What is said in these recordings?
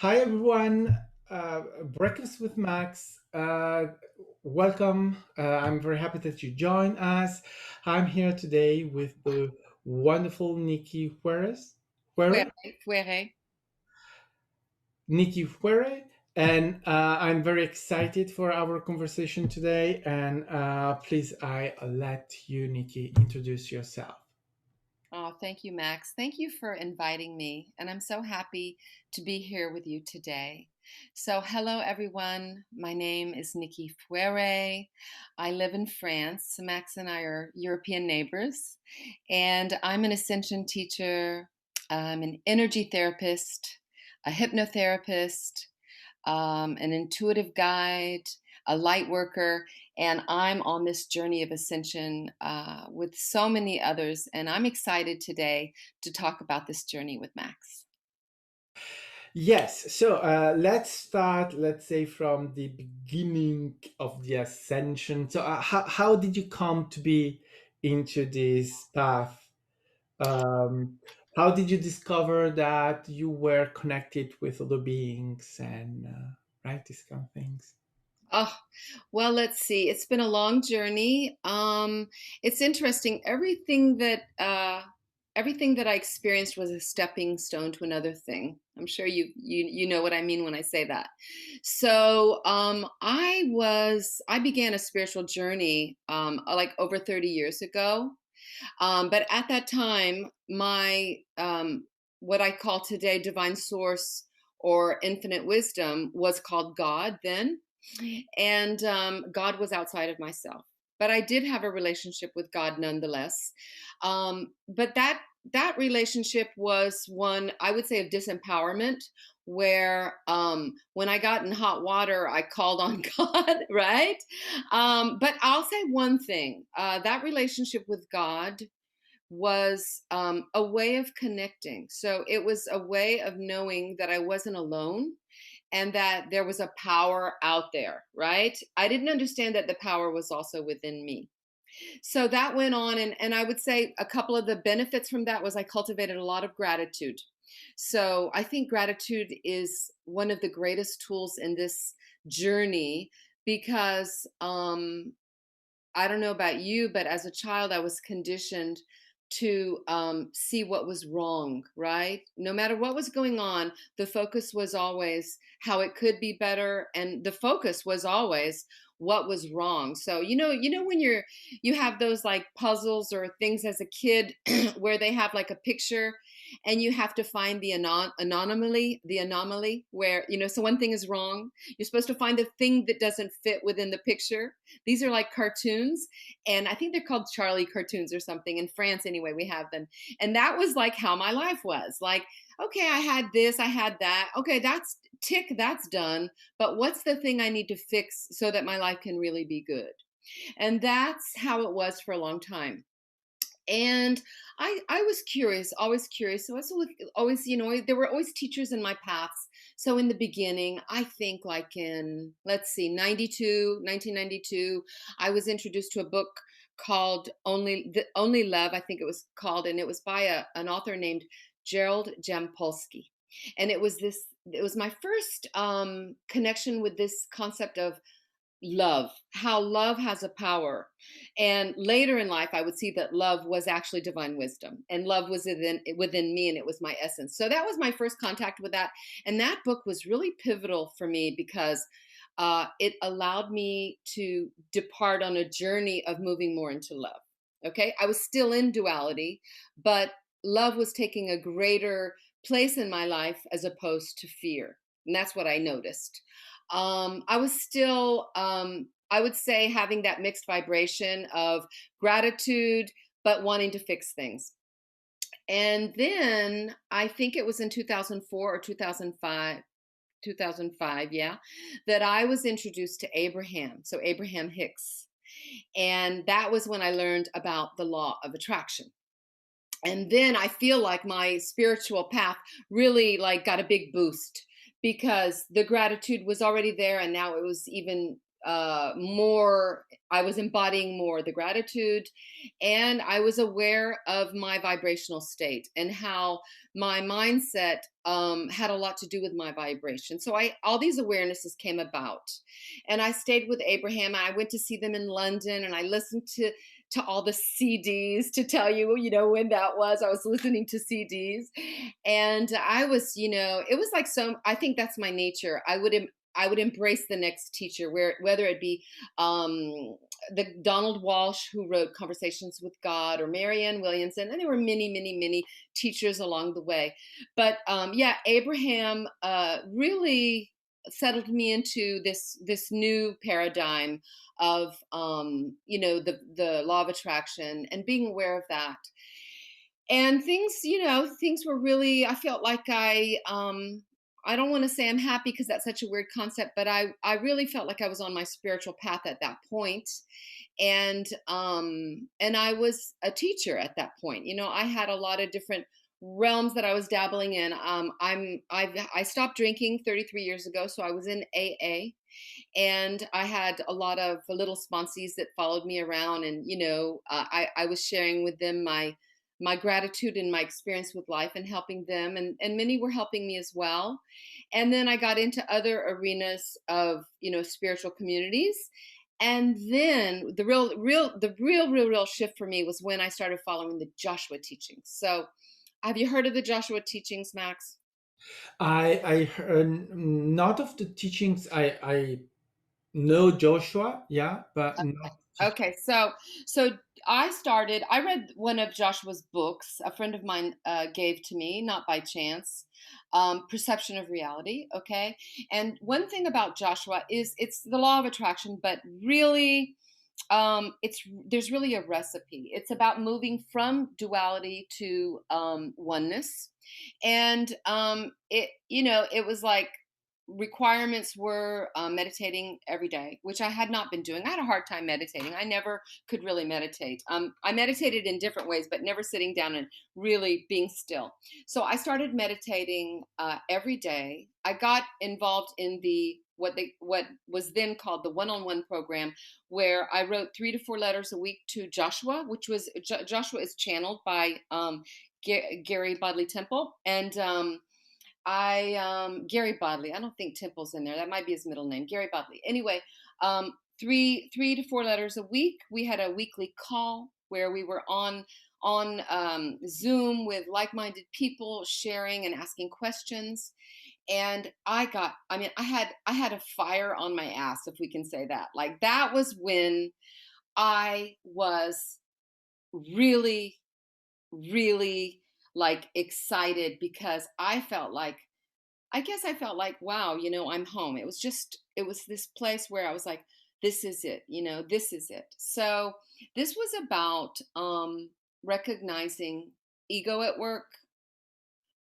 Hi everyone, Breakfast with Max. Welcome. I'm very happy that you join us. I'm here today with the wonderful Nikki Fouere, Fouere, Fouere. Nikki Fouere, and I'm very excited for our conversation today. And please, I let you, Nikki, introduce yourself. Oh, thank you, Max. Thank you for inviting me. And I'm so happy to be here with you today. So, hello, everyone. My name is Nikki Fouere. I live in France. Max and I are European neighbors. And I'm an Ascension teacher, I'm an energy therapist, a hypnotherapist, an intuitive guide, a light worker, and I'm on this journey of ascension with so many others. And I'm excited today to talk about this journey with Max. Yes, so let's start, let's say, from the beginning of the ascension. So, how did you come to be into this path? Um, how did you discover that you were connected with other beings and right, these kind of things? Oh, well, let's see. It's been a long journey. It's interesting. Everything that I experienced was a stepping stone to another thing. I'm sure you know what I mean when I say that. So I began a spiritual journey like over 30 years ago. But at that time, my what I call today divine source or infinite wisdom was called God then, and God was outside of myself. But I did have a relationship with God nonetheless. But that relationship was one, I would say, of disempowerment, where when I got in hot water, I called on God, right? But I'll say one thing: that relationship with God was a way of connecting. So it was a way of knowing that I wasn't alone and that there was a power out there, right? I didn't understand that the power was also within me. So that went on. And I would say a couple of the benefits from that was I cultivated a lot of gratitude. So I think gratitude is one of the greatest tools in this journey because I don't know about you, but as a child, I was conditioned to see what was wrong, right? No matter what was going on, the focus was always how it could be better, and the focus was always what was wrong. So you know when you have those like puzzles or things as a kid where they have like a picture and you have to find the anomaly where so one thing is wrong. You're supposed to find the thing that doesn't fit within the picture. These are like cartoons, and I think they're called Charlie cartoons or something. In France, anyway, we have them. And that was like how my life was. Like, okay, I had this, I had that. Okay, that's tick, that's done. But what's the thing I need to fix so that my life can really be good? And that's how it was for a long time. And I was curious, always curious. So I was always, there were always teachers in my paths. So in the beginning, I think like in, let's see, 1992, I was introduced to a book called Only Love, I think it was called, and it was by an author named Gerald Jampolsky. And it was my first connection with this concept of love, how love has a power. And later in life, I would see that love was actually divine wisdom, and love was within me, and it was my essence. So that was my first contact with that. And that book was really pivotal for me because it allowed me to depart on a journey of moving more into love. Okay. I was still in duality, but love was taking a greater place in my life as opposed to fear. And that's what I noticed. I was still, I would say, having that mixed vibration of gratitude, but wanting to fix things. And then I think it was in 2004 or 2005, yeah, that I was introduced to Abraham. So Abraham Hicks. And that was when I learned about the law of attraction. And then I feel like my spiritual path really like got a big boost because the gratitude was already there, and now it was even more, I was embodying more the gratitude, and I was aware of my vibrational state and how my mindset had a lot to do with my vibration. So all these awarenesses came about, and I stayed with Abraham. I went to see them in London, and I listened to all the CDs, to tell you, when that was. I was listening to CDs, and I was, it was like, I think that's my nature. I would embrace the next teacher, whether it be the Donald Walsh, who wrote Conversations with God, or Marianne Williamson, and there were many, many, many teachers along the way. But yeah, Abraham really settled me into this new paradigm of the law of attraction and being aware of that. And things were really, I felt like I don't want to say I'm happy, because that's such a weird concept, but I really felt like I was on my spiritual path at that point. And I was a teacher at that point. I had a lot of different realms that I was dabbling in. I stopped drinking 33 years ago, so I was in AA, and I had a lot of little sponsees that followed me around, and I was sharing with them my gratitude and my experience with life, and helping them, and many were helping me as well. And then I got into other arenas of spiritual communities. And then the real shift for me was when I started following the Joshua teachings. So have you heard of the Joshua teachings, Max? I heard not of the teachings. I know Joshua, yeah, but not. Okay, so I read one of Joshua's books. A friend of mine gave to me, not by chance, Perception of Reality. Okay, and one thing about Joshua is it's the law of attraction, but really, there's really a recipe. It's about moving from duality to oneness, and it was like, requirements were meditating every day, which I had not been doing. I had a hard time meditating. I never could really meditate. I meditated in different ways, but never sitting down and really being still. So I started meditating every day. I got involved in what was then called the one-on-one program, where I wrote 3 to 4 letters a week to Joshua, which was Joshua is channeled by Gary Bodley Temple, and Gary Bodley. I don't think Temple's in there. That might be his middle name, Gary Bodley. Anyway, three to 4 letters a week. We had a weekly call where we were on Zoom with like-minded people, sharing and asking questions. And I had a fire on my ass, if we can say that. Like, that was when I was really, really, like, excited, because I guess I felt like, wow, I'm home. It was this place where I was like, this is it, this is it. So this was about recognizing ego at work,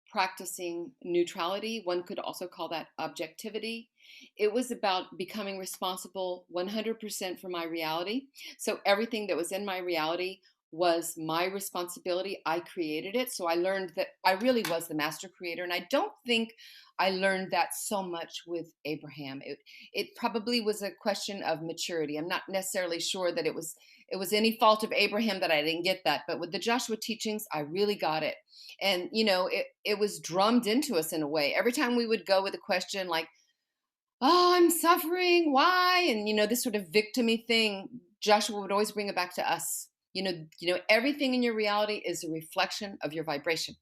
practicing neutrality. One could also call that objectivity. It was about becoming responsible 100% for my reality. So everything that was in my reality was my responsibility. I created it. So I learned that I really was the master creator. And I don't think I learned that so much with Abraham. It probably was a question of maturity. I'm not necessarily sure that it was any fault of Abraham that I didn't get that. But with the Joshua teachings, I really got it. And it was drummed into us in a way. Every time we would go with a question like, oh, I'm suffering, why? And this sort of victim-y thing, Joshua would always bring it back to us. Everything in your reality is a reflection of your vibration.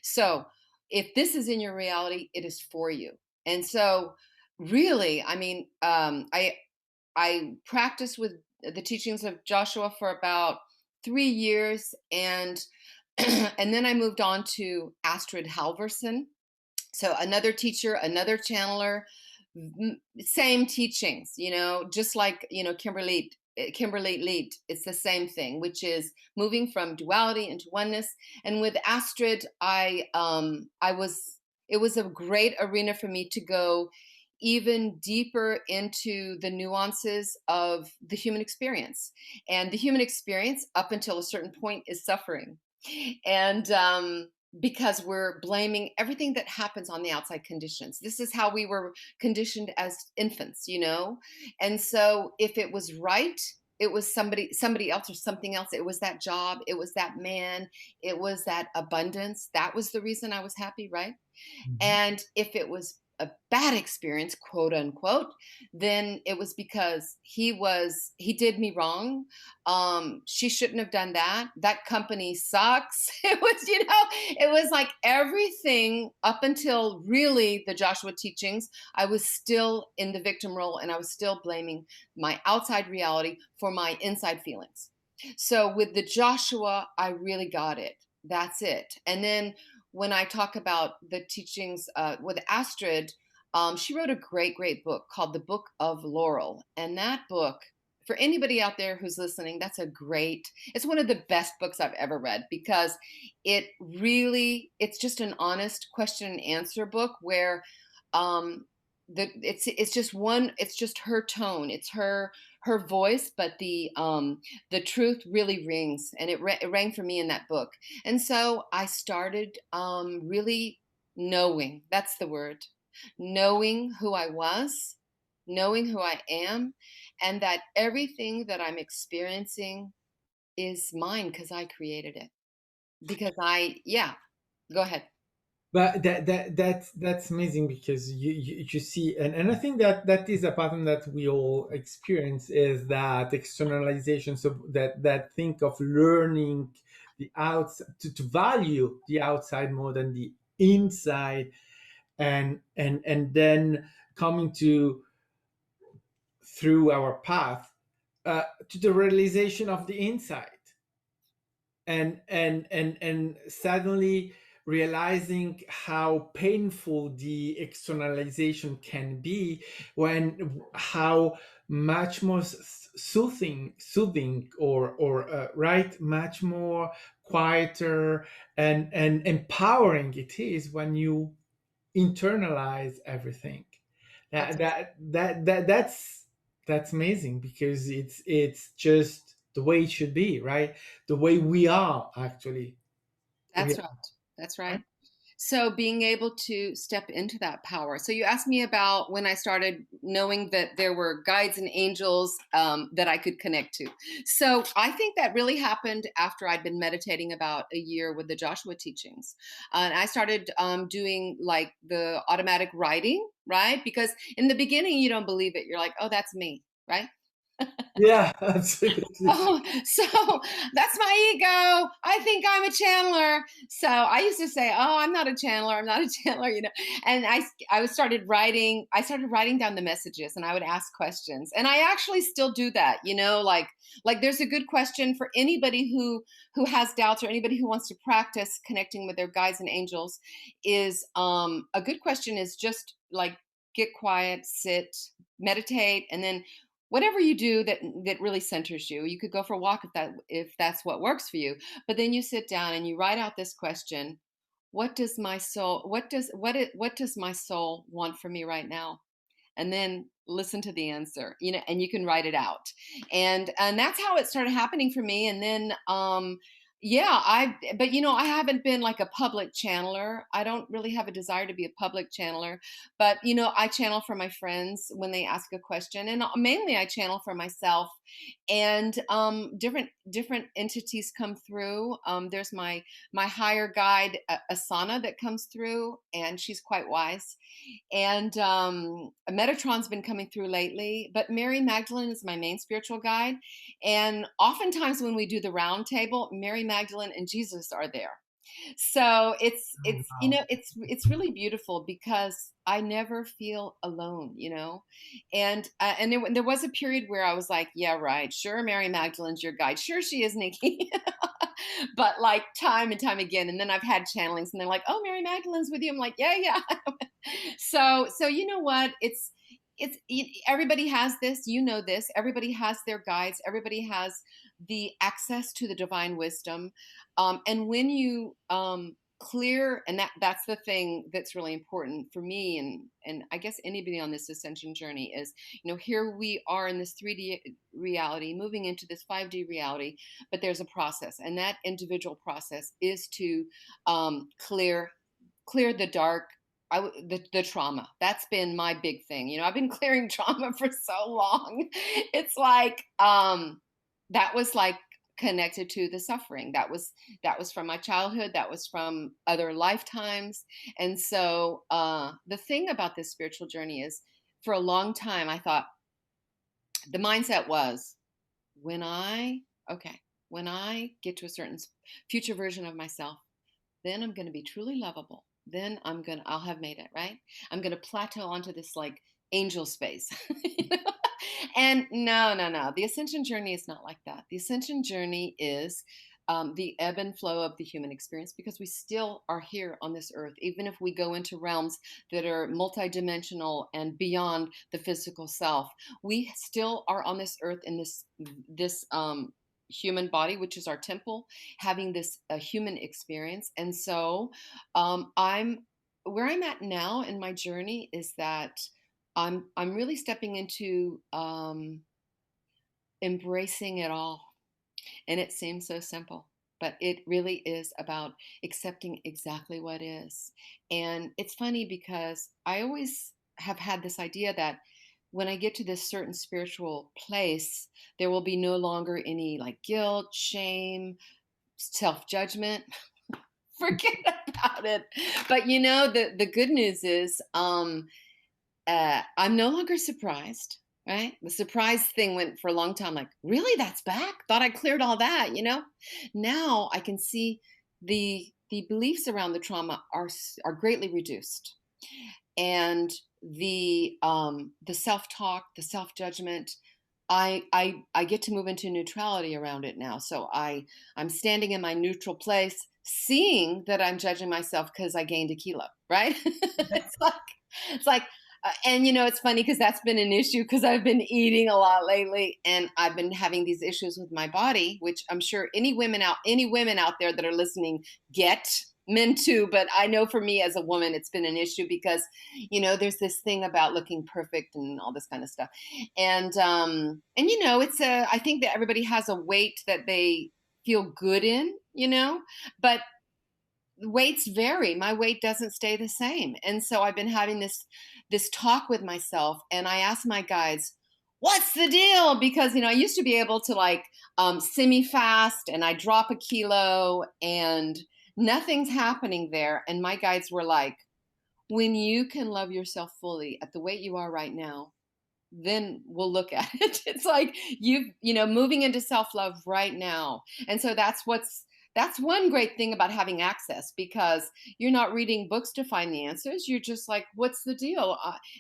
So if this is in your reality, it is for you. And so really, I practiced with the teachings of Joshua for about 3 years, and and then I moved on to Astrid Halverson. So another teacher, another channeler, same teachings, just like, Kimberly Leet. It's the same thing, which is moving from duality into oneness. And with Astrid, it was a great arena for me to go even deeper into the nuances of the human experience. And the human experience, up until a certain point, is suffering. And because we're blaming everything that happens on the outside conditions. This is how we were conditioned as infants, you know? And so if it was right, it was somebody else or something else. It was that job, it was that man, it was that abundance. That was the reason I was happy, right? Mhm. And if it was a bad experience, quote unquote, then it was because he did me wrong. She shouldn't have done that. That company sucks. It was, it was like everything up until really the Joshua teachings, I was still in the victim role and I was still blaming my outside reality for my inside feelings. So with the Joshua, I really got it. That's it. And then when I talk about the teachings with Astrid, she wrote a great, great book called The Book of Laurel. And that book, for anybody out there who's listening, it's one of the best books I've ever read because it's just an honest question and answer book where um, it's just her tone, it's her voice, but the truth really rings, and it rang for me in that book. And so I started really knowing, that's the word, knowing who I was, knowing who I am, and that everything that I'm experiencing is mine because I created it. Yeah, go ahead. But that's amazing because you see, and I think that is a pattern that we all experience, is that externalization. So that think of learning the outside, to value the outside more than the inside, and then coming to, through our path, to the realization of the inside, and suddenly realizing how painful the externalization can be, when how much more soothing, or right, much more quieter and empowering it is when you internalize everything. That's That's amazing, because it's just the way it should be, right? The way we are, actually. We That's right. are, That's right? right. So being able to step into that power. So you asked me about when I started knowing that there were guides and angels that I could connect to. So I think that really happened after I'd been meditating about a year with the Joshua teachings. And I started doing like the automatic writing, right? Because in the beginning, you don't believe it. You're like, oh, that's me, right? Yeah, absolutely. Oh, so that's my ego. I think I'm a channeler. So I used to say, "Oh, I'm not a channeler. I'm not a channeler," And I started writing down the messages, and I would ask questions. And I actually still do that, like there's a good question for anybody who has doubts, or anybody who wants to practice connecting with their guides and angels. Is a good question is just like get quiet, sit, meditate, and then whatever you do that really centers you. You could go for a walk if that's what works for you. But then you sit down and you write out this question: what does my soul what does my soul want from me right now? And then listen to the answer, and you can write it out. And that's how it started happening for me. And then yeah, but I haven't been like a public channeler. I don't really have a desire to be a public channeler, but I channel for my friends when they ask a question, and mainly I channel for myself. And different entities come through. There's my higher guide, Asana, that comes through, and she's quite wise. And Metatron's been coming through lately, but Mary Magdalene is my main spiritual guide. And oftentimes when we do the round table, Mary Magdalene and Jesus are there. So Oh, it's wow. it's really beautiful because I never feel alone, and there was a period where I was like, yeah, right, sure, Mary Magdalene's your guide, sure she is, Nikki. But like time and time again, and then I've had channelings, and they're like, oh, Mary Magdalene's with you. I'm like, yeah, yeah. So you know what? Everybody has this. This. Everybody has their guides. Everybody has the access to the divine wisdom. And when you clear, and that's the thing that's really important for me, and I guess anybody on this ascension journey is, here we are in this 3D reality moving into this 5D reality, but there's a process, and that individual process is to clear the dark. The trauma, that's been my big thing. I've been clearing trauma for so long. It's like that was like connected to the suffering that was from my childhood, that was from other lifetimes. And so the thing about this spiritual journey is, for a long time I thought the mindset was, when I okay when I get to a certain future version of myself, then I'm going to be truly lovable. Then I'll have made it, right? I'm going to plateau onto this like angel space. you know? And no, no, no. The ascension journey is not like that. The ascension journey is the ebb and flow of the human experience, because we still are here on this earth, even if we go into realms that are multidimensional and beyond the physical self. We still are on this earth in this human body, which is our temple, having this human experience. And so I'm where I'm at now in my journey is that I'm really stepping into embracing it all. And it seems so simple, but it really is about accepting exactly what is. And it's funny because I always have had this idea that when I get to this certain spiritual place, there will be no longer any like guilt, shame, self judgment. Forget about it. But the good news is, I'm no longer surprised. Right, the surprise thing went for a long time. Like, really, that's back? Thought I cleared all that. Now I can see the beliefs around the trauma are greatly reduced, and the self talk, the self judgment. I get to move into neutrality around it now. So I'm standing in my neutral place, seeing that I'm judging myself because I gained a kilo. Right? it's like and it's funny because that's been an issue, because I've been eating a lot lately, and I've been having these issues with my body, which I'm sure any women out there that are listening get, men too. But I know for me as a woman, it's been an issue because, there's this thing about looking perfect and all this kind of stuff. And it's I think that everybody has a weight that they feel good in, but weights vary. My weight doesn't stay the same. And so I've been having this talk with myself, and I ask my guides, what's the deal? Because I used to be able to like semi fast, and I drop a kilo and nothing's happening there. And my guides were like, when you can love yourself fully at the weight you are right now, then we'll look at it. It's like moving into self-love right now. And so that's one great thing about having access, because you're not reading books to find the answers. You're just like, what's the deal?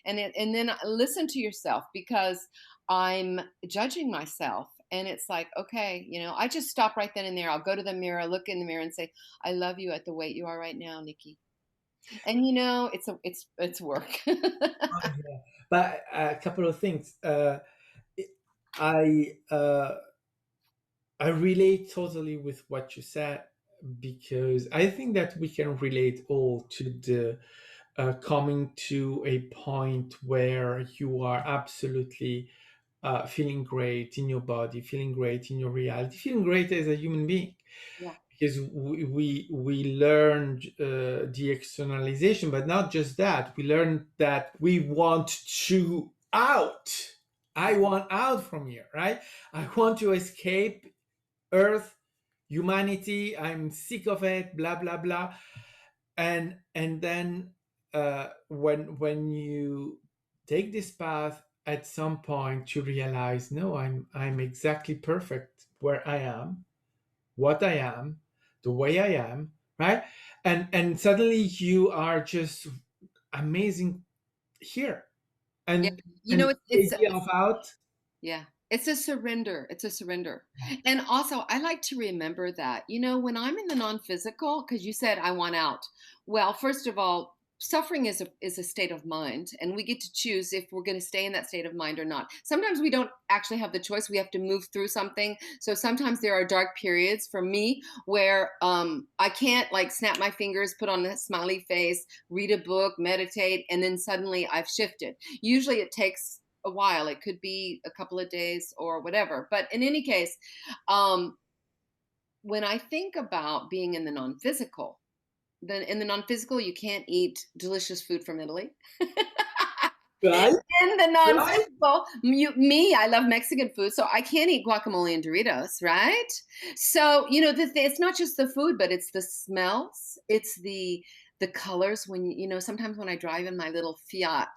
And then listen to yourself, because I'm judging myself. And it's like, okay, I just stop right then and there. I'll go to the mirror, look in the mirror and say, I love you at the weight you are right now, Nikki. And it's work. Oh, yeah. But a couple of things. I uh, I relate totally with what you said, because I think that we can relate all to the coming to a point where you are absolutely feeling great in your body, feeling great in your reality, feeling great as a human being. Yeah. Because we learned the externalization, but not just that. We learned that we want to out. I want out from here, right? I want to escape Earth, humanity. I'm sick of it. Blah blah blah. And then when you take this path, at some point you realize, no, I'm exactly perfect where I am, what I am, the way I am, right? And suddenly you are just amazing here. Yeah. And the It's idea of out. yeah. It's a surrender. It's a surrender. And also, I like to remember that, when I'm in the non-physical, because you said I want out. Well, first of all, suffering is a state of mind, and we get to choose if we're going to stay in that state of mind or not. Sometimes we don't actually have the choice. We have to move through something. So sometimes there are dark periods for me where I can't like snap my fingers, put on a smiley face, read a book, meditate, and then suddenly I've shifted. Usually it takes a while. It could be a couple of days or whatever. But in any case, um, when I think about being in the non-physical, then in the non-physical, you can't eat delicious food from Italy. Right? In the Right? non-physical, I love Mexican food, so I can't eat guacamole and Doritos, right? So, it's not just the food, but it's the smells, it's the colors. When sometimes when I drive in my little Fiat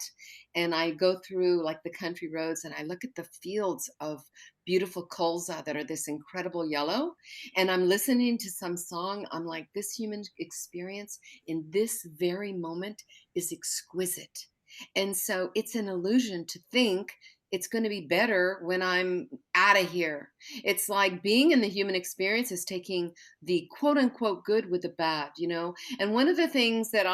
and I go through like the country roads and I look at the fields of beautiful colza that are this incredible yellow, and I'm listening to some song, I'm like, this human experience in this very moment is exquisite. And so it's an illusion to think it's going to be better when I'm out of here. It's like being in the human experience is taking the quote unquote good with the bad. And one of the things that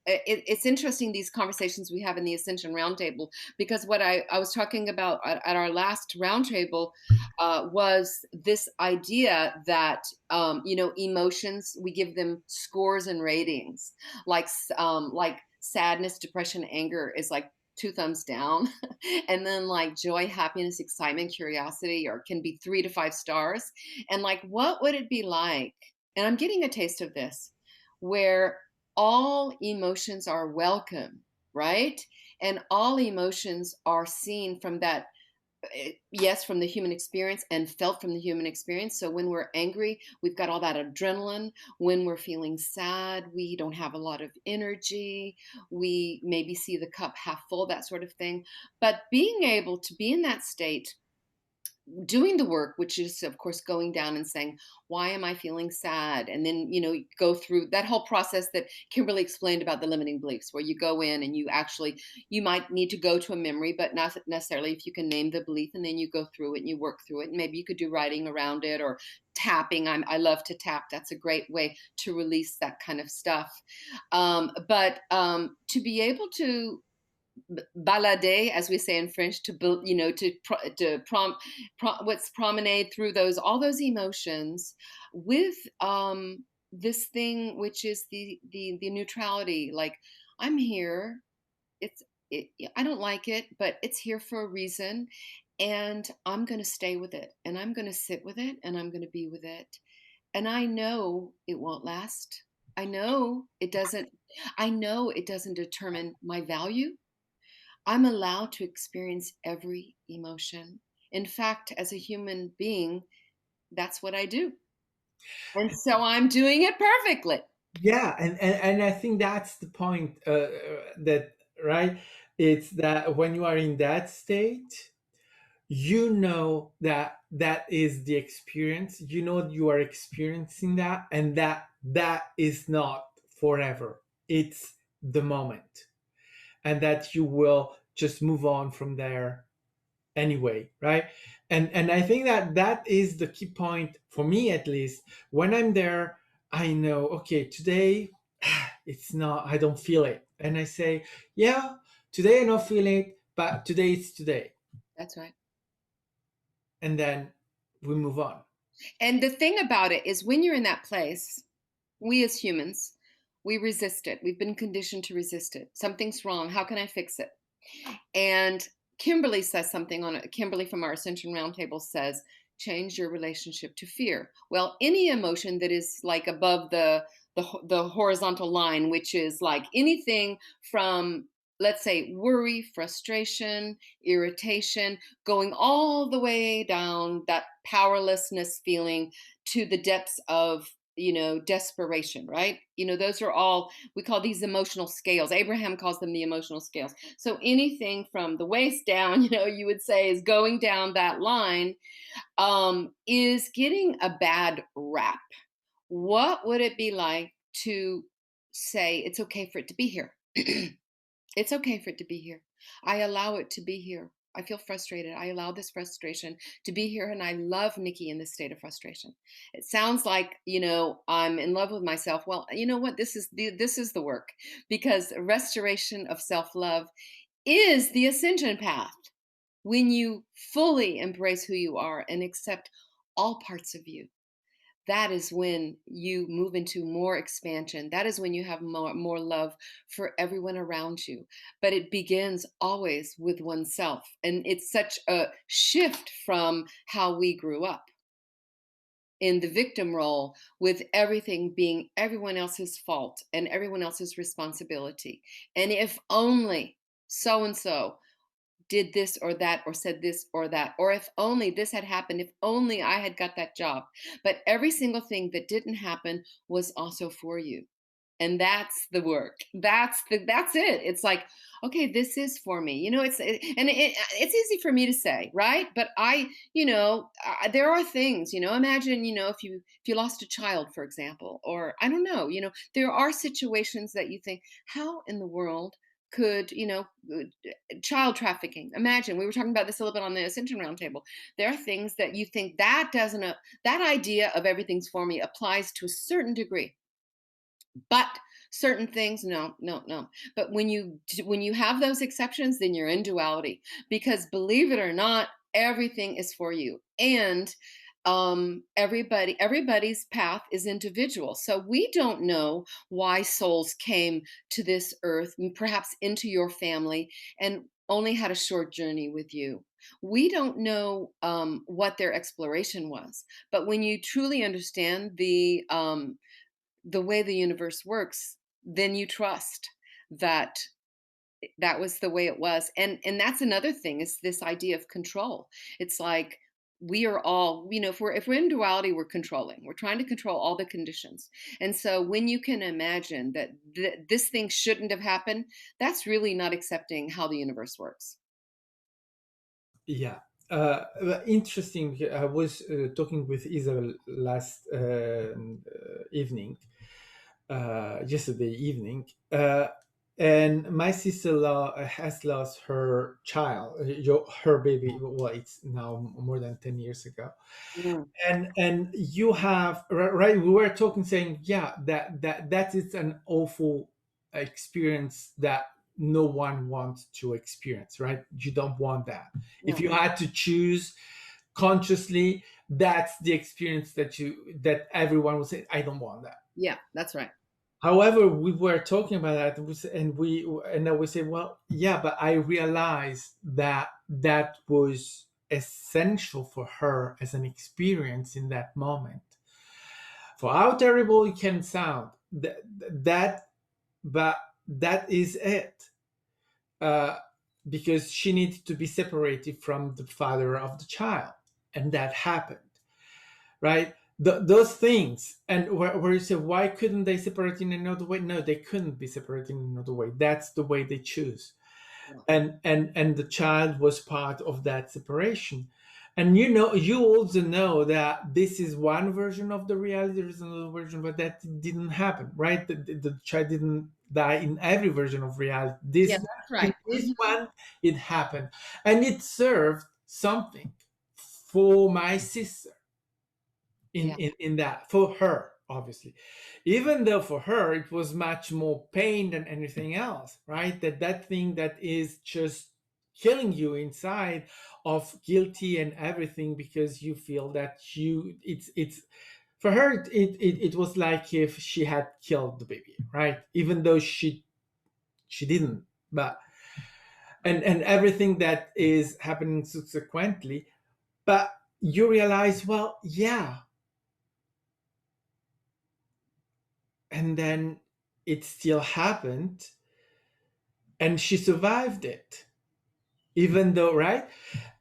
it's interesting, these conversations we have in the Ascension Roundtable, because what I was talking about at our last roundtable was this idea that, emotions, we give them scores and ratings, like sadness, depression, anger is like two thumbs down. And then like joy, happiness, excitement, curiosity, or can be 3 to 5 stars. And like, what would it be like? And I'm getting a taste of this, where all emotions are welcome, right? And all emotions are seen from that, yes, from the human experience and felt from the human experience. So when we're angry, we've got all that adrenaline. When we're feeling sad, we don't have a lot of energy. We maybe see the cup half full, that sort of thing. But being able to be in that state, doing the work, which is of course going down and saying, why am I feeling sad? And then go through that whole process that Kimberly explained about the limiting beliefs, where you go in and you might need to go to a memory, but not necessarily, if you can name the belief, and then you go through it and you work through it, and maybe you could do writing around it or tapping. I love to tap. That's a great way to release that kind of stuff. But to be able to balader, as we say in French, what's promenade through all those emotions with this thing, which is the neutrality. Like, I'm here. It's it, I don't like it, but it's here for a reason, and I'm going to stay with it, and I'm going to sit with it, and I'm going to be with it, and I know it won't last. I know it doesn't. I know it doesn't determine my value. I'm allowed to experience every emotion. In fact, as a human being, that's what I do. And so I'm doing it perfectly. Yeah, and I think that's the point, that, right? It's that when you are in that state, you know that that is the experience. You know you are experiencing that, and that is not forever. It's the moment, and that you will just move on from there anyway, right? And I think that that is the key point for me, at least. When I'm there, I know, okay, today it's not, I don't feel it, and I say, yeah, today I don't feel it, but today is today. That's right. And then we move on. And the thing about it is, when you're in that place, we as humans, we resist it. We've been conditioned to resist it. Something's wrong. How can I fix it? And Kimberly says something on it. Kimberly from our Ascension Roundtable says, change your relationship to fear. Well, any emotion that is like above the horizontal line, which is like anything from, let's say, worry, frustration, irritation, going all the way down that powerlessness feeling to the depths of desperation, right? Those are all, we call these emotional scales. Abraham calls them the emotional scales. So anything from the waist down, you would say, is going down that line, is getting a bad rap. What would it be like to say, it's okay for it to be here? It's okay for it to be here. I allow it to be here. I feel frustrated. I allow this frustration to be here, and I love Nikki in this state of frustration. It sounds like, I'm in love with myself. Well, you know what? This is the work, because restoration of self-love is the ascension path. When you fully embrace who you are and accept all parts of you, that is when you move into more expansion. That is when you have more love for everyone around you. But it begins always with oneself. And it's such a shift from how we grew up in the victim role, with everything being everyone else's fault and everyone else's responsibility. And if only so and so did this or that, or said this or that, or if only this had happened, if only I had got that job. But every single thing that didn't happen was also for you. And that's the work. That's it. It's like, okay, this is for me. It's easy for me to say, right? But there are things. Imagine, if you lost a child, for example, or I don't know. There are situations that you think, how in the world could child trafficking? Imagine, we were talking about this a little bit on the Ascension Roundtable. There are things that you think that doesn't that idea of everything's for me applies to a certain degree, but certain things, no, no, no. But when you have those exceptions, then you're in duality, because believe it or not, everything is for you. And everybody's path is individual. So we don't know why souls came to this earth, perhaps into your family, and only had a short journey with you. We don't know what their exploration was. But when you truly understand the way the universe works, then you trust that that was the way it was. And that's another thing, is this idea of control. It's like, we are all, if we're in duality, we're controlling. We're trying to control all the conditions. And so when you can imagine that this thing shouldn't have happened, that's really not accepting how the universe works. Yeah. Interesting. I was talking with Isabel last evening, yesterday evening, and my sister has lost her child, her baby. Well, it's now more than 10 years ago, Mm, and you have right. We were talking, saying, yeah, that is an awful experience that no one wants to experience, right? You don't want that. If no. you had to choose consciously, that's the experience that everyone would say, I don't want that. Yeah, that's right. However, we were talking about that, and then we say, well, yeah, but I realized that that was essential for her as an experience in that moment. For how terrible it can sound, that but that is it. Uh, because she needed to be separated from the father of the child, and that happened, right? Those things, and where you say, why couldn't they separate in another way? No, they couldn't be separated in another way. That's the way they choose. Yeah. And the child was part of that separation. And you also know that this is one version of the reality. There is another version, but that didn't happen, right? The child didn't die in every version of reality. Yeah, This that's in right. this Mhm. one, it happened, and it served something for my sister Yeah. in that, for her, obviously, even though for her it was much more pain than anything else, right? That thing that is just killing you inside, of guilty and everything, because you feel that it's for her, it was like if she had killed the baby, right? Even though she didn't. But and everything that is happening subsequently, but you realize, well, yeah. And then it still happened, and she survived it, even though, right?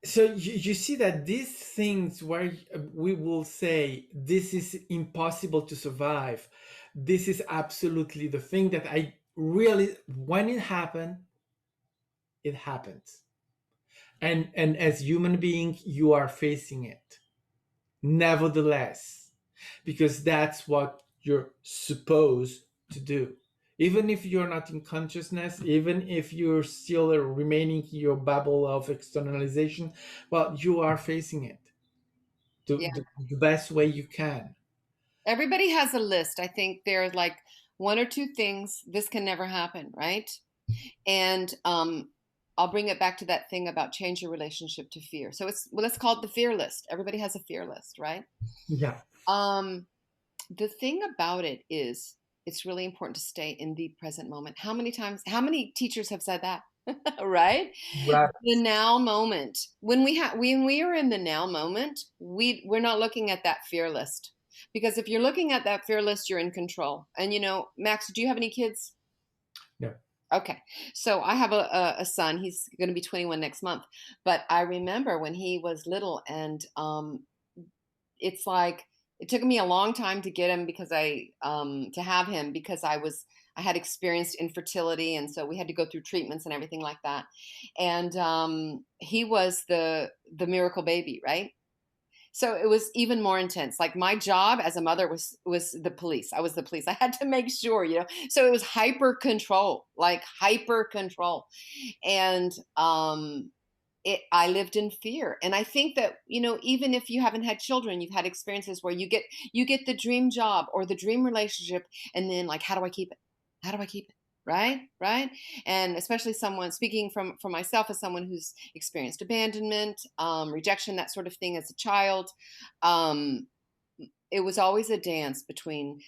So you see that these things where we will say this is impossible to survive, this is absolutely the thing that I really, when it happened, it happens. And as human being, you are facing it nevertheless, because that's what you're supposed to do. even if you're not in consciousness, even if you're still remaining in your bubble of externalization, well, you are facing it Yeah. the best way you can. Everybody has a list. I think there's like one or two things this can never happen, right? And I'll bring it back to that thing about change your relationship to fear. So it's, well, let's call it the fear list. Everybody has a fear list, right? Yeah. Um, the thing about it is it's really important to stay in the present moment. How many times, how many teachers have said that? Right? Right. The now moment. When we are in the now moment, we're not looking at that fear list. Because if you're looking at that fear list, you're in control. And you know, Max, do you have any kids? No. Okay. So I have a son. He's going to be 21 next month. But I remember when he was little, and it's like it took me a long time to get him because to have him because I had experienced infertility, and so we had to go through treatments and everything like that. And he was the miracle baby, right? So it was even more intense. Like my job as a mother was the police. I was the police. I had to make sure, you know. So it was hyper control, like hyper control, and I lived in fear. And I think that, you know, even if you haven't had children, you've had experiences where you get the dream job or the dream relationship, and then like, how do I keep it? How do I keep it? Right, right. And especially someone speaking from myself as someone who's experienced abandonment, rejection, that sort of thing as a child. Um, it was always a dance between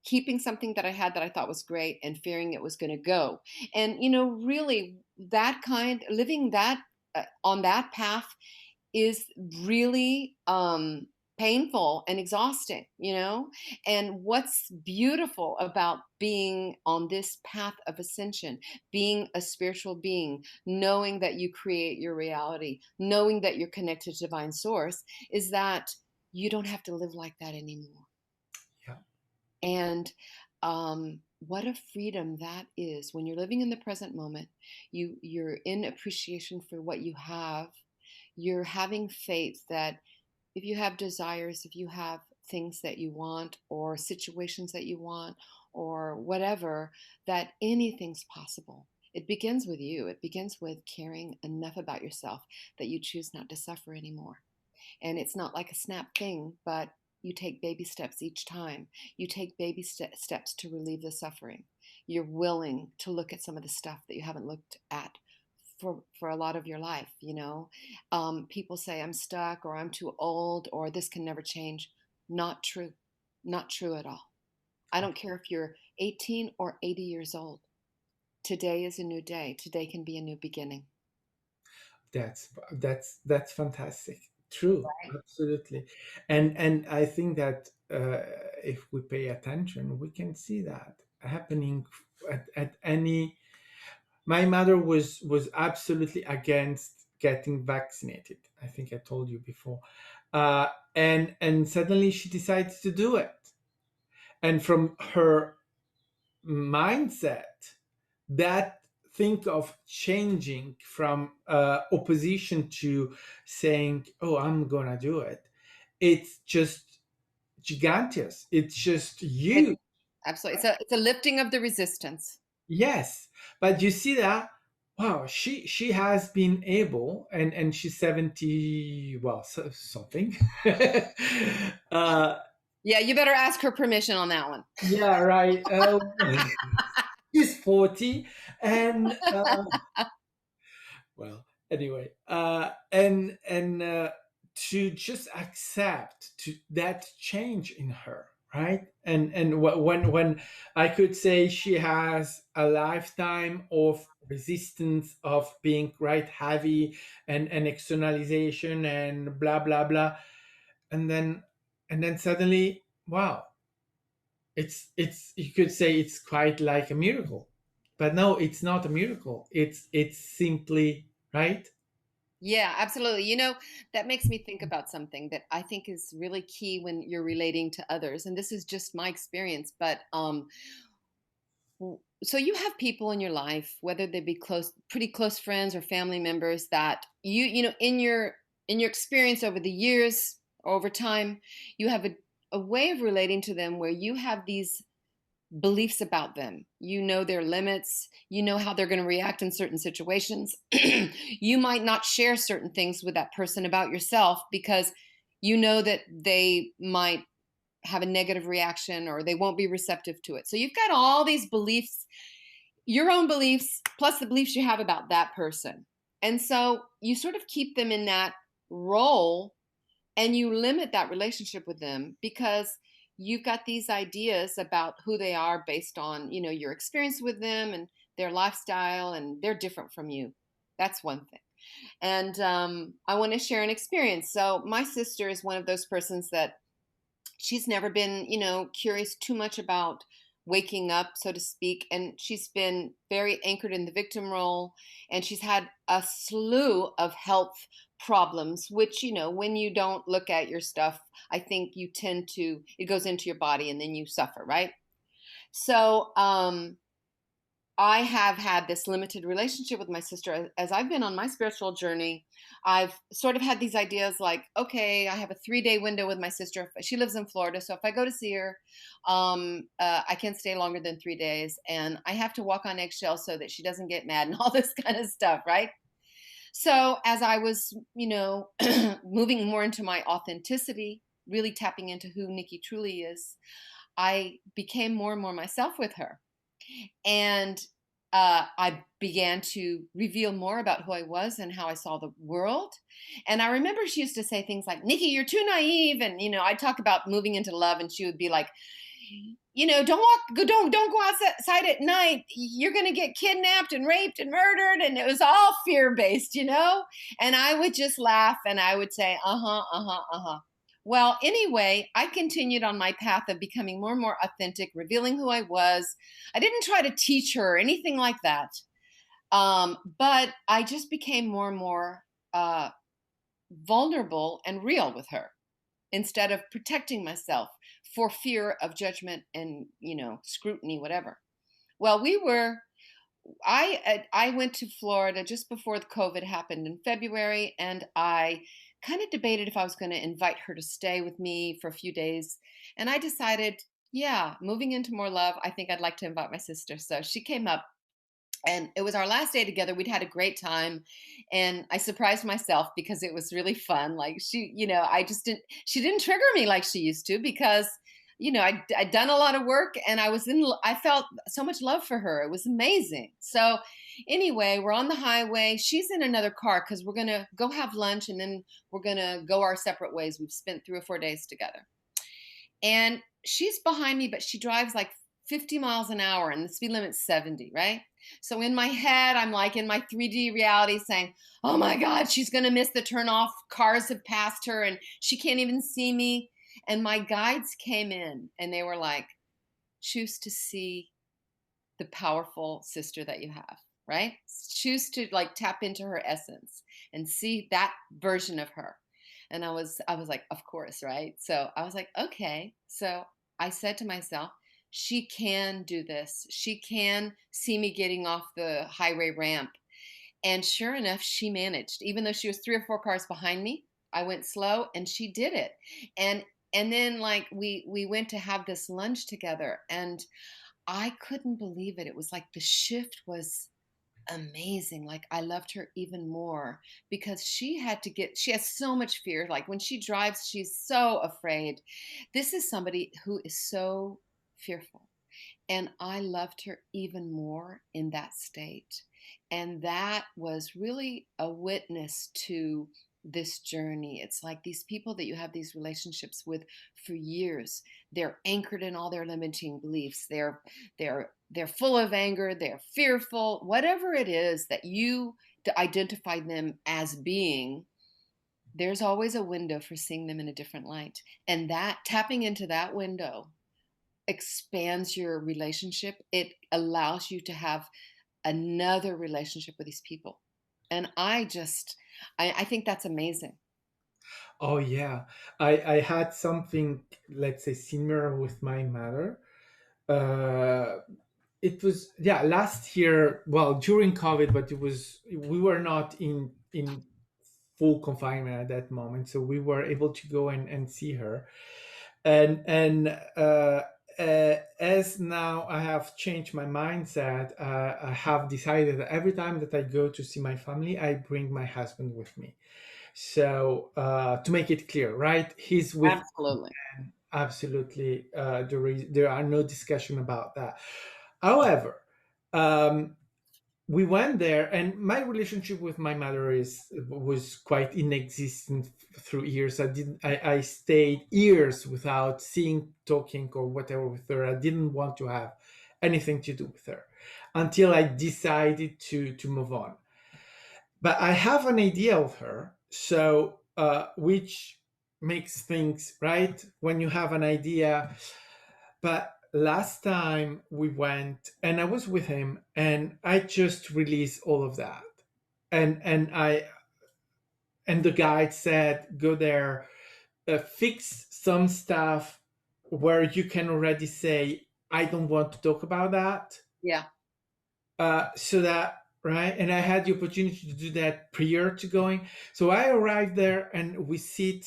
keeping something that I had that I thought was great and fearing it was going to go. And, you know, really that kind, living that on that path is really painful and exhausting, you know? And what's beautiful about being on this path of ascension, being a spiritual being, knowing that you create your reality, knowing that you're connected to divine source, is that you don't have to live like that anymore. Yeah. And what a freedom that is when you're living in the present moment. You're in appreciation for what you have. You're having faith that if you have desires, if you have things that you want or situations that you want or whatever, that anything's possible. It begins with you. It begins with caring enough about yourself that you choose not to suffer anymore. And it's not like a snap thing, but you take baby steps each time. You take baby steps to relieve the suffering. You're willing to look at some of the stuff that you haven't looked at for a lot of your life, you know. People say I'm stuck or I'm too old or this can never change. Not true. Not true at all. I don't care if you're 18 or 80 years old. Today is a new day. Today can be a new beginning. That's fantastic. True, absolutely. And I think that if we pay attention, we can see that happening at any. My mother was absolutely against getting vaccinated. I think I told you before, and suddenly she decides to do it, and from her mindset, that think of changing from opposition to saying, "Oh, I'm gonna do it," it's just gigantic. It's just It, huge. absolutely. It's a lifting of the resistance. Yes, but you see that, wow, she has been able, and she's 70, well, something. uh, Yeah, you better ask her permission on that one. yeah, right. She's 40, and well, anyway, and to just accept to that change in her, right? And when I could say she has a lifetime of resistance of being right heavy and externalization and blah blah blah, and then suddenly, wow, it's you could say it's quite like a miracle, but no, it's not a miracle. It's simply, right. Yeah, absolutely. You know, that makes me think about something that I think is really key when you're relating to others. And this is just my experience, but so you have people in your life, whether they be close, pretty close friends or family members that you know, in your experience over the years, over time, you have a way of relating to them where you have these beliefs about them. You know their limits. You know how they're going to react in certain situations. You might not share certain things with that person about yourself because you know that they might have a negative reaction or they won't be receptive to it. So you've got all these beliefs, your own beliefs, plus the beliefs you have about that person. And so you sort of keep them in that role and you limit that relationship with them because you've got these ideas about who they are based on, your experience with them and their lifestyle, and they're different from you. That's one thing. And I want to share an experience. So my sister is one of those persons that she's never been, curious too much about waking up, so to speak. And she's been very anchored in the victim role. And she's had a slew of health problems, which, when you don't look at your stuff, I think you tend to, it goes into your body and then you suffer, right? So, I have had this limited relationship with my sister as I've been on my spiritual journey. I've sort of had these ideas like, okay, I have a 3-day window with my sister. She lives in Florida, so if I go to see her, I can't stay longer than 3 days, and I have to walk on eggshells so that she doesn't get mad and all this kind of stuff, right? So as I was, moving more into my authenticity, really tapping into who Nikki truly is, I became more and more myself with her. And I began to reveal more about who I was and how I saw the world. And I remember she used to say things like, Nikki, you're too naive. And, I'd talk about moving into love, and she would be like, don't go outside at night. You're going to get kidnapped and raped and murdered. And it was all fear based, And I would just laugh and I would say, uh-huh, uh-huh, uh-huh. Well, anyway, I continued on my path of becoming more and more authentic, revealing who I was. I didn't try to teach her or anything like that. But I just became more and more vulnerable and real with her instead of protecting myself for fear of judgment and, scrutiny, whatever. Well, I went to Florida just before the COVID happened in February, and I kind of debated if I was going to invite her to stay with me for a few days. And I decided, yeah, moving into more love, I think I'd like to invite my sister. So she came up, and it was our last day together. We'd had a great time, and I surprised myself because it was really fun. Like she didn't trigger me like she used to because I'd done a lot of work, and I felt so much love for her. It was amazing. So anyway, we're on the highway. She's in another car because we're going to go have lunch, and then we're going to go our separate ways. We've spent 3 or 4 days together. And she's behind me, but she drives like 50 miles an hour and the speed limit's 70, right? So in my head, I'm like in my 3D reality saying, oh my God, she's going to miss the turnoff. Cars have passed her and she can't even see me. And my guides came in and they were like, choose to see the powerful sister that you have, right? Choose to like tap into her essence and see that version of her. And I was like, of course, right? So I was like, okay. So I said to myself, she can do this. She can see me getting off the highway ramp. And sure enough, she managed. Even though she was 3 or 4 cars behind me, I went slow and she did it. And then like we went to have this lunch together, and I couldn't believe it. It was like the shift was amazing. Like I loved her even more because she has so much fear. Like when she drives, she's so afraid. This is somebody who is so fearful. And I loved her even more in that state. And that was really a witness to this journey. It's like these people that you have these relationships with for years, they're anchored in all their limiting beliefs. They're full of anger, they're fearful, whatever it is that you identify them as being. There's always a window for seeing them in a different light. And that tapping into that window expands your relationship. It allows you to have another relationship with these people. And I think that's amazing. Oh yeah, I had something, let's say, similar with my mother. Uh, it was, yeah, last year, well, during COVID, but we were not in full confinement at that moment, so we were able to go and see her, and as now I have changed my mindset, I have decided that every time that I go to see my family, I bring my husband with me. So to make it clear, right? He's with Absolutely. absolutely. There are no discussion about that. However, um, we went there, and my relationship with my mother is was quite inexistent through years. I stayed years without seeing, talking, or whatever with her. I didn't want to have anything to do with her until I decided to move on. But I have an idea of her, so which makes things right when you have an idea. But last time we went, and I was with him, and I just released all of that, and the guide said, go there, fix some stuff where you can already say, I don't want to talk about that, Yeah. so that right. And I had the opportunity to do that prior to going. So I arrived there, and we sit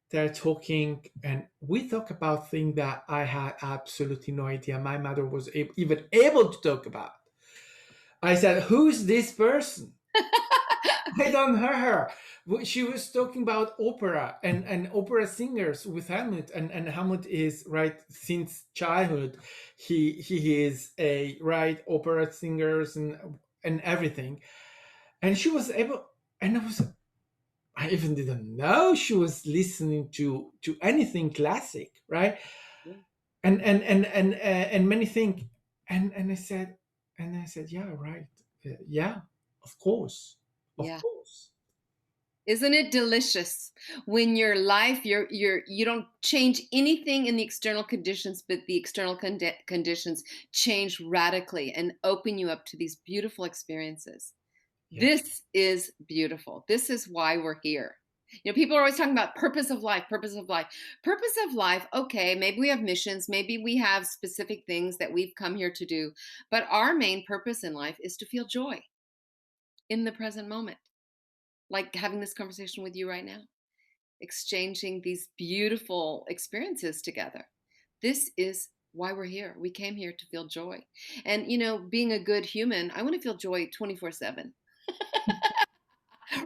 there talking, and we talk about things that I had absolutely no idea my mother was even able to talk about. I said, who's this person? I don't know her. She was talking about opera and opera singers with Hamlet, and Hamlet is right since childhood. He is a right opera singers and everything. And she was able, and I even didn't know she was listening to anything classic, right? Yeah. And many things, and I said, yeah, right, yeah, of Yeah. course. Isn't it delicious when your life, you don't change anything in the external conditions, but the external conditions change radically and open you up to these beautiful experiences. Yeah. This is beautiful. This is why we're here. You know, people are always talking about purpose of life, purpose of life. Purpose of life, okay, maybe we have missions, maybe we have specific things that we've come here to do, but our main purpose in life is to feel joy in the present moment, like having this conversation with you right now, exchanging these beautiful experiences together. This is why we're here. We came here to feel joy. And, you know, being a good human, I want to feel joy 24/7.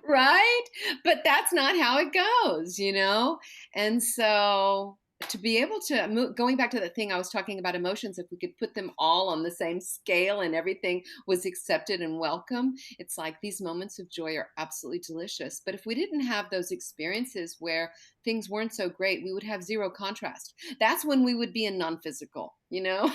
Right? But that's not how it goes, you know? And so to be able to move, going back to the thing I was talking about emotions, if we could put them all on the same scale and everything was accepted and welcome, it's like these moments of joy are absolutely delicious. But if we didn't have those experiences where things weren't so great, we would have zero contrast. That's when we would be in non physical, you know?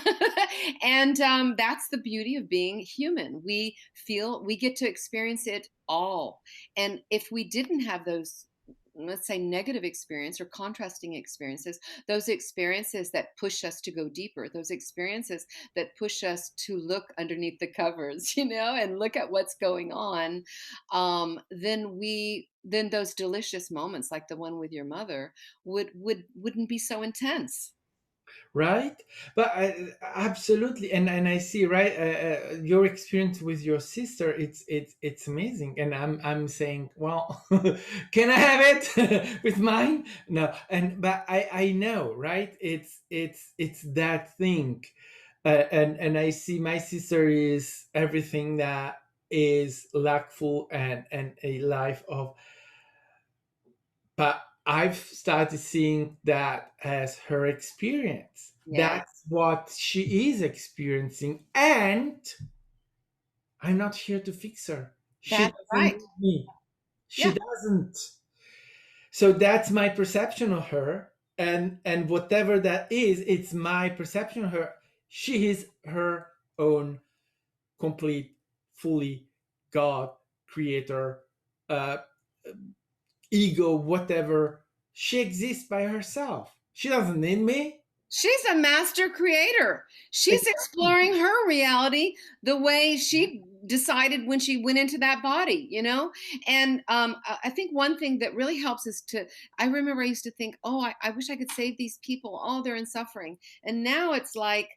And that's the beauty of being human. We feel we get to experience it all. And if we didn't have those, let's say, negative experience or contrasting experiences, those experiences that push us to go deeper, those experiences that push us to look underneath the covers, you know, and look at what's going on, then those delicious moments like the one with your mother wouldn't be so intense. Right, but absolutely. And I see, right, your experience with your sister, it's amazing, and I'm saying, well, can I have it with mine? No. And but I know, right, it's that thing. And I see my sister is everything that is lackful, and a life of, but I've started seeing that as her experience. Yeah, That's what she is experiencing. And I'm not here to fix her. She that's doesn't right. need me. She Yeah, doesn't. So that's my perception of her. And whatever that is, it's my perception of her. She is her own complete, fully God, creator, uh, ego, whatever. She exists by herself. She doesn't need me. she's a master creator. She's Exactly. exploring her reality the way she decided when she went into that body, you know? And I think one thing that really helps is to, I remember I used to think, oh, I wish I could save these people. Oh, they're in suffering. And now it's like,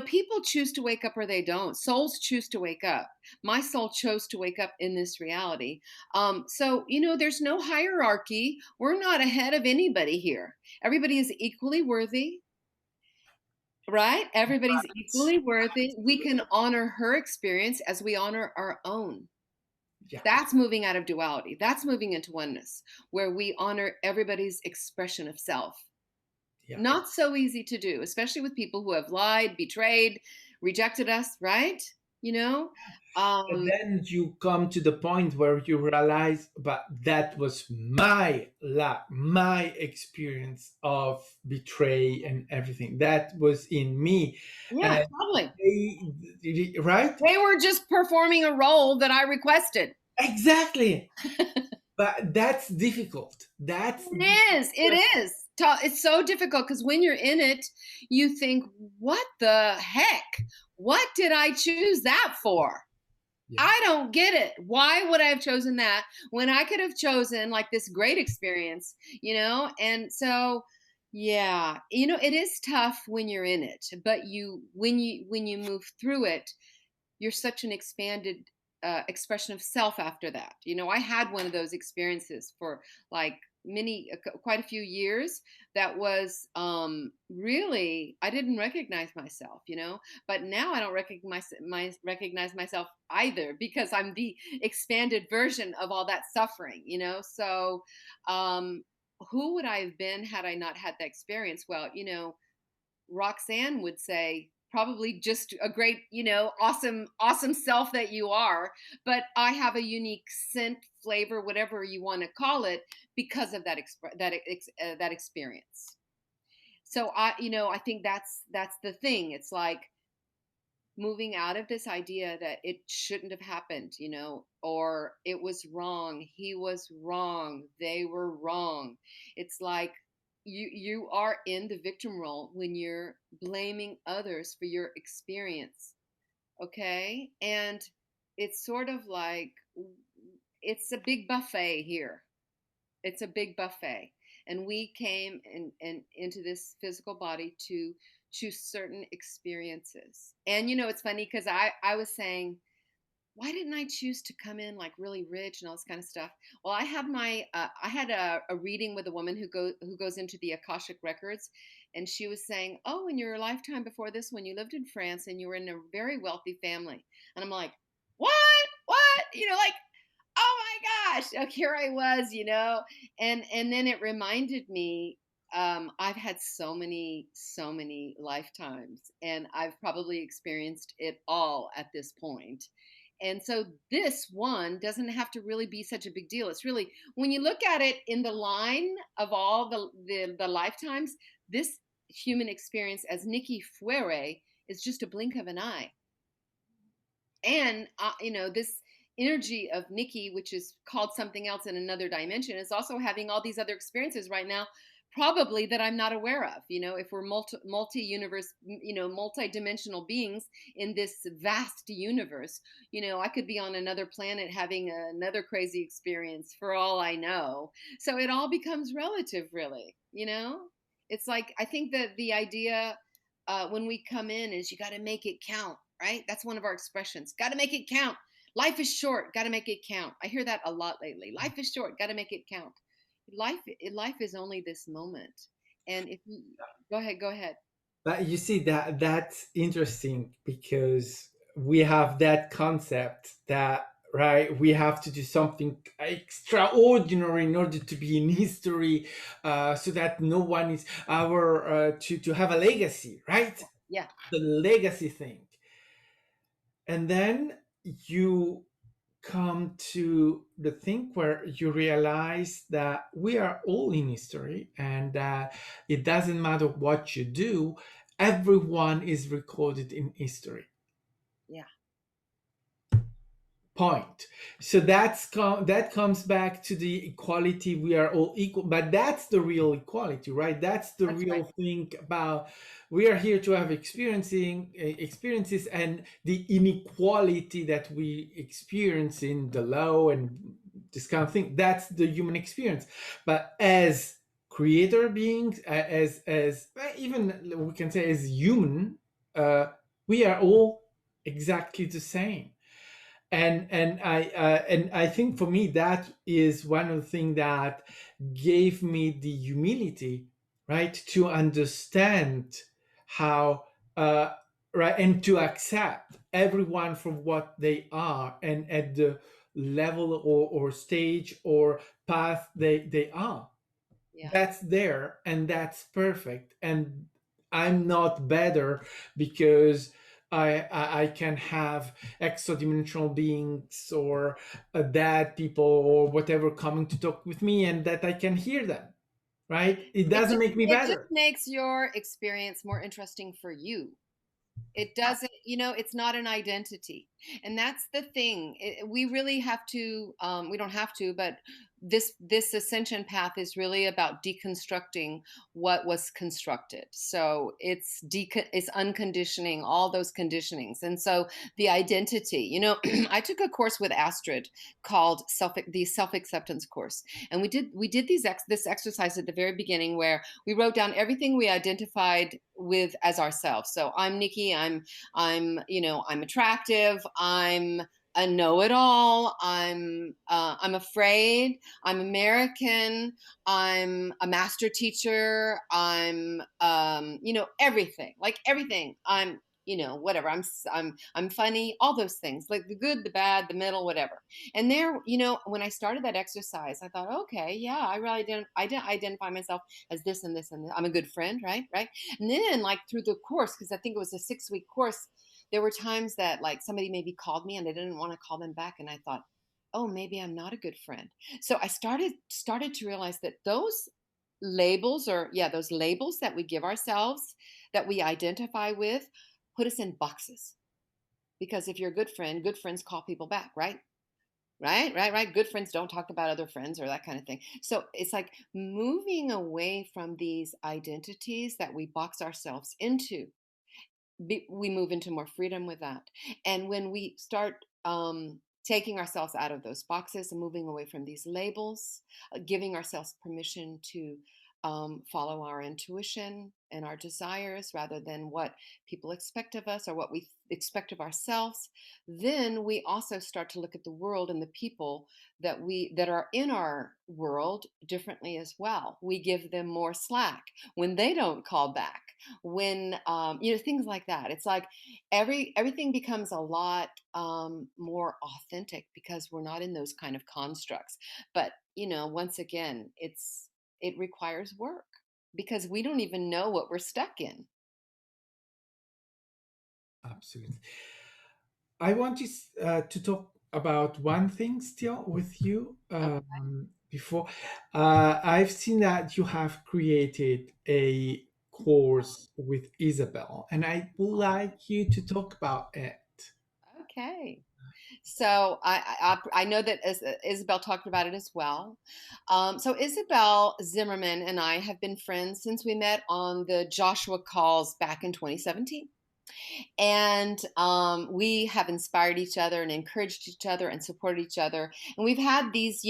people choose to wake up or they don't. Souls choose to wake up. My soul chose to wake up in this reality. So there's no hierarchy. We're not ahead of anybody here. Everybody is equally worthy. right? Everybody's equally worthy. We can honor her experience as we honor our own. Yeah, That's moving out of duality. That's moving into oneness, where we honor everybody's expression of self. yeah. Not so easy to do, especially with people who have lied, betrayed, rejected us, right? You know? But Um, then you come to the point where you realize, but that was my experience of betray and everything. That was in me, yeah, and totally. right, They were just performing a role that I requested. exactly. But that's difficult. That's It is. It is. It's so difficult because when you're in it, you think, what the heck? What did I choose that for? yeah, I don't get it. Why would I have chosen that when I could have chosen like this great experience, you know? And so, yeah, it is tough when you're in it, but when you move through it, you're such an expanded expression of self after that. I had one of those experiences for like quite a few years that was really, I didn't recognize myself, but now I don't recognize myself either because I'm the expanded version of all that suffering, so um, who would I have been had I not had that experience? Well, Roxanne would say, probably just a great, awesome, awesome self that you are. But I have a unique scent, flavor, whatever you want to call it, because of that experience. So I think that's the thing. It's like moving out of this idea that it shouldn't have happened, or it was wrong, he was wrong, they were wrong. It's like you are in the victim role when you're blaming others for your experience, okay? And it's sort of like it's a big buffet here. It's a big buffet. And we came into this physical body to choose certain experiences. And it's funny because I was saying, why didn't I choose to come in like really rich and all this kind of stuff? Well, I had a reading with a woman who goes into the Akashic records, and she was saying, oh, in your lifetime before this, when you lived in France and you were in a very wealthy family, and I'm like, what, like, oh my gosh, here I was, and then it reminded me, I've had so many lifetimes, and I've probably experienced it all at this point. And so this one doesn't have to really be such a big deal. It's really, when you look at it in the line of all the lifetimes, this human experience as Nikki Fouere is just a blink of an eye. And this energy of Nikki, which is called something else in another dimension, is also having all these other experiences right now, probably that I'm not aware of. If we're multi-universe, multi-dimensional beings in this vast universe, I could be on another planet having another crazy experience for all I know. So it all becomes relative, really. It's like, I think that the idea, when we come in, is you got to make it count, right? That's one of our expressions. Got to make it count. Life is short. Got to make it count. I hear that a lot lately. Life is short. Got to make it count. Life is only this moment. And if you go ahead. But you see that's interesting because we have that concept that, right, we have to do something extraordinary in order to be in history, so that no one is our to have a legacy, right? Yeah. The legacy thing. And then you come to the thing where you realize that we are all in history, and that it doesn't matter what you do, everyone is recorded in history. Yeah. Point. So that comes back to the equality. We are all equal, but that's the real equality, right? That's the That's right. real thing about, we are here to have experiences, and the inequality that we experience in the law and this kind of thing, that's the human experience. But as creator beings, as even we can say as human, we are all exactly the same. And I think for me that is one of the things that gave me the humility, right, to understand how uh, right, and to accept everyone for what they are and at the level or stage or path they are. Yeah. That's there and that's perfect, and I'm not better because I can have extra dimensional beings or dead people or whatever coming to talk with me and that I can hear them, right? It doesn't make me It just better. makes your experience more interesting for you. It doesn't, it's not an identity. And that's the thing. We really have to, we don't have to, but this ascension path is really about deconstructing what was constructed. So it's unconditioning all those conditionings. And so the identity, I took a course with Astrid called the self-acceptance course. And we did this exercise at the very beginning where we wrote down everything we identified with as ourselves. So I'm Nikki. I'm attractive. I'm a know-it-all. I'm afraid. I'm American. I'm a master teacher. I'm everything, like everything. Whatever. I'm funny. All those things, like the good, the bad, the middle, whatever. And there, when I started that exercise, I thought, okay, yeah, I really didn't. I didn't identify myself as this and this and this. I'm a good friend, right? Right. And then, like through the course, because I think it was a 6-week course, there were times that like somebody maybe called me and I didn't want to call them back, and I thought, oh, maybe I'm not a good friend. So I started to realize that those labels, or yeah, those labels that we give ourselves, that we identify with, put us in boxes. Because if you're a good friend, good friends call people back, right? Right. Good friends don't talk about other friends or that kind of thing. So it's like moving away from these identities that we box ourselves into. We move into more freedom with that. And when we start taking ourselves out of those boxes and moving away from these labels, giving ourselves permission to follow our intuition and our desires rather than what people expect of us or what we expect of ourselves, then we also start to look at the world and the people that are in our world differently as well. We give them more slack when they don't call back, when things like that. It's like everything becomes a lot more authentic because we're not in those kind of constructs. But once again, it requires work because we don't even know what we're stuck in. Absolutely. I want to talk about one thing still with you. Before, I've seen that you have created a course with Isabel, and I would like you to talk about it. Okay. So I know that Isabel talked about it as well. So Isabel Zimmerman and I have been friends since we met on the Joshua calls back in 2017. And we have inspired each other and encouraged each other and supported each other. And we've had these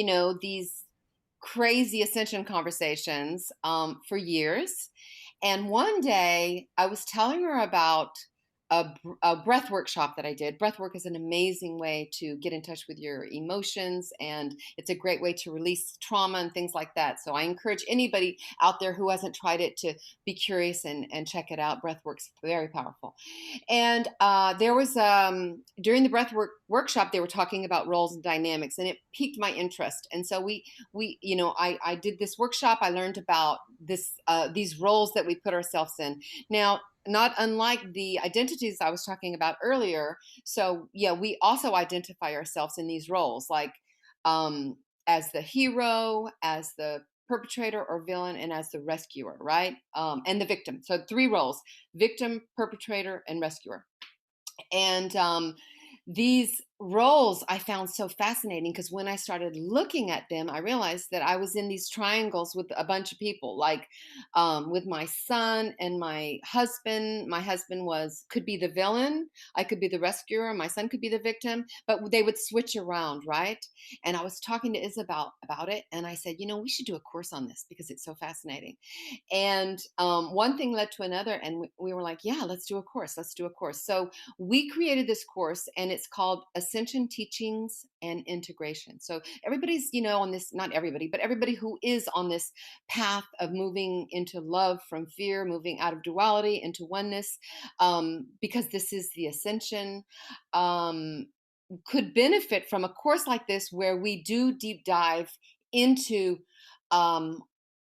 crazy ascension conversations for years. And one day I was telling her about a breath workshop that I did. Breath work is an amazing way to get in touch with your emotions, and it's a great way to release trauma and things like that. So I encourage anybody out there who hasn't tried it to be curious and check it out. Breath work's very powerful. And there was during the workshop, they were talking about roles and dynamics, and it piqued my interest. And so I did this workshop. I learned about these roles that we put ourselves in. Now, not unlike the identities I was talking about earlier. So yeah, we also identify ourselves in these roles, like as the hero, as the perpetrator or villain, and as the rescuer, right? And the victim. So 3 roles: victim, perpetrator, and rescuer. And these roles I found so fascinating because when I started looking at them, I realized that I was in these triangles with a bunch of people, like with my son and my husband. My husband could be the villain, I could be the rescuer, my son could be the victim, but they would switch around, right? And I was talking to Isabel about it, and I said, we should do a course on this because it's so fascinating. And one thing led to another, and we were like, yeah, let's do a course. So we created this course, and it's called Ascension Teachings and Integration. So everybody's, on this, not everybody, but everybody who is on this path of moving into love from fear, moving out of duality into oneness, because this is the ascension, could benefit from a course like this where we do deep dive into um,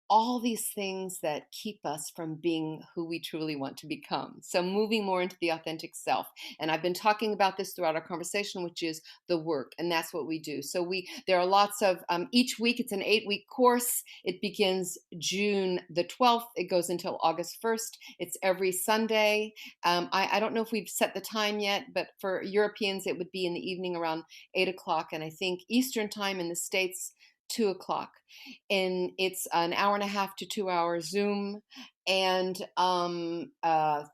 all these things that keep us from being who we truly want to become. So moving more into the authentic self. And I've been talking about this throughout our conversation, which is the work. And that's what we do. So there are lots of, each week, it's an 8-week course. It begins June the 12th. It goes until August 1st. It's every Sunday. I don't know if we've set the time yet, but for Europeans, it would be in the evening around 8 o'clock. And I think Eastern time in the States, 2 o'clock. And it's an hour and a half to 2 hour Zoom. And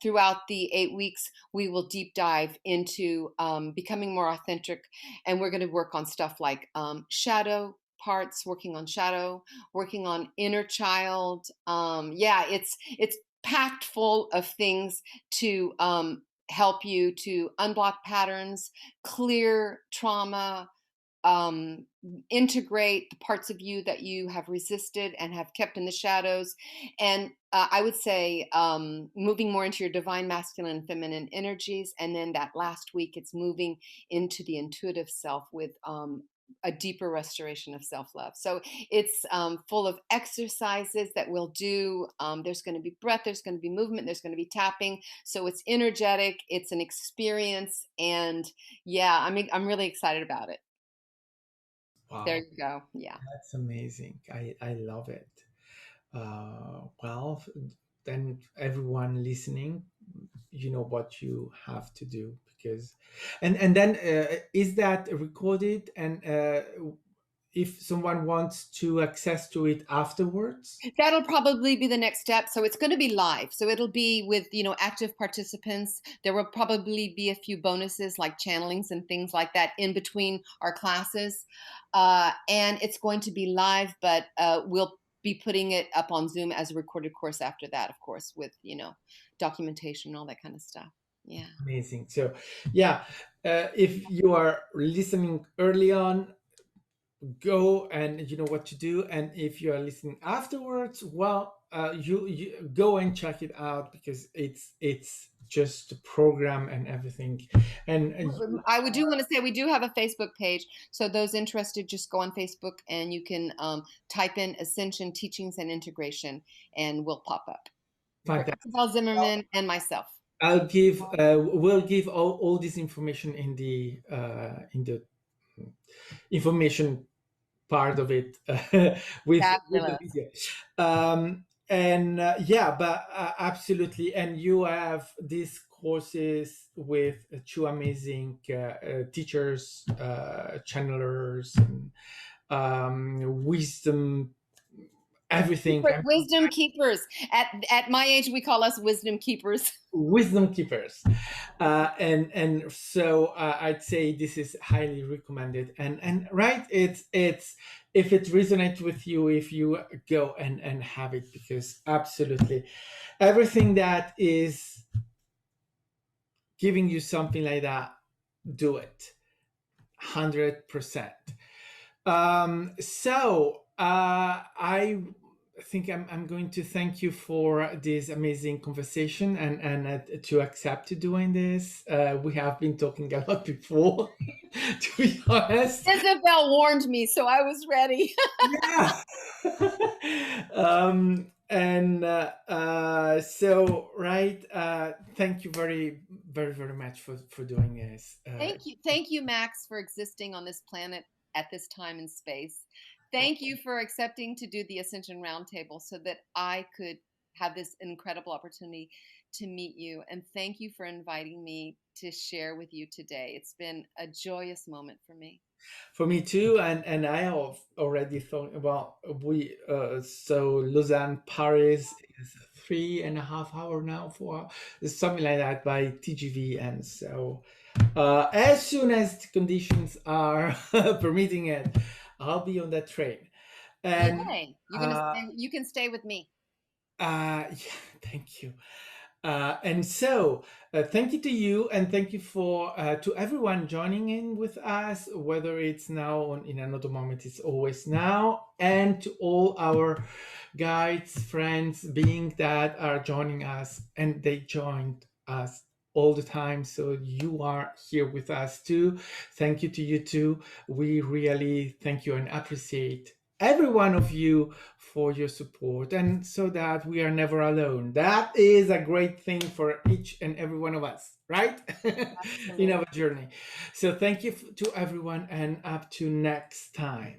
throughout the 8 weeks, we will deep dive into becoming more authentic. And we're going to work on stuff like shadow parts, working on shadow, working on inner child. Yeah, it's packed full of things to help you to unblock patterns, clear trauma, um, integrate the parts of you that you have resisted and have kept in the shadows. And I would say moving more into your divine masculine and feminine energies. And then that last week, it's moving into the intuitive self with a deeper restoration of self-love. So it's full of exercises that we'll do. There's going to be breath, there's going to be movement, there's going to be tapping. So it's energetic, it's an experience. And yeah, I'm really excited about it. There Wow, you go. Yeah. that's amazing. I love it. Well, then everyone listening, you know what you have to do, because and then is that recorded, and if someone wants to access to it afterwards? That'll probably be the next step. So it's going to be live. So it'll be with, active participants. There will probably be a few bonuses like channelings and things like that in between our classes. And it's going to be live, but we'll be putting it up on Zoom as a recorded course after that, of course, with, documentation and all that kind of stuff. Yeah. Amazing. So yeah, if you are listening early on, go and you know what to do. And if you are listening afterwards, well, you go and check it out, because it's just a program and everything. And you, I would do want to say we do have a Facebook page. So those interested, just go on Facebook and you can type in Ascension Teachings and Integration and we'll pop up for fantastic. Isabel Zimmerman and myself. We'll give all this information in the information part of it, with the Fabulous. video. And yeah, but absolutely. And you have these courses with two amazing teachers, channelers, and wisdom, everything. Wisdom keepers. At my age, we call us wisdom keepers. Wisdom keepers. And so I'd say this is highly recommended. And right, it's if it resonates with you, if you go and have it, because absolutely everything that is giving you something like that, do it 100%. So I think I'm going to thank you for this amazing conversation, and to accept to doing this. We have been talking a lot before, to be honest. Isabel warned me, so I was ready. Yeah. And so right. Thank you very, very, very much for doing this. Thank you, Max, for existing on this planet at this time and space. Thank you for accepting to do the Ascension Roundtable so that I could have this incredible opportunity to meet you. And thank you for inviting me to share with you today. It's been a joyous moment for me. For me too, and I have already thought about, we so Lausanne, Paris is 3.5 hours now, 4 hours, something like that, by TGV. And so as soon as the conditions are permitting it, I'll be on that train. And Yay! uh, You can stay with me. yeah, thank you. And so, thank you to you, and thank you for to everyone joining in with us, whether it's now or in another moment. It's always now, and to all our guides, friends, beings that are joining us, and they joined us all the time. So you are here with us too. Thank you to you too. We really thank you and appreciate every one of you for your support, and so that we are never alone. That is a great thing for each and every one of us, right? In Absolutely. our journey. So thank you to everyone, and up to next time.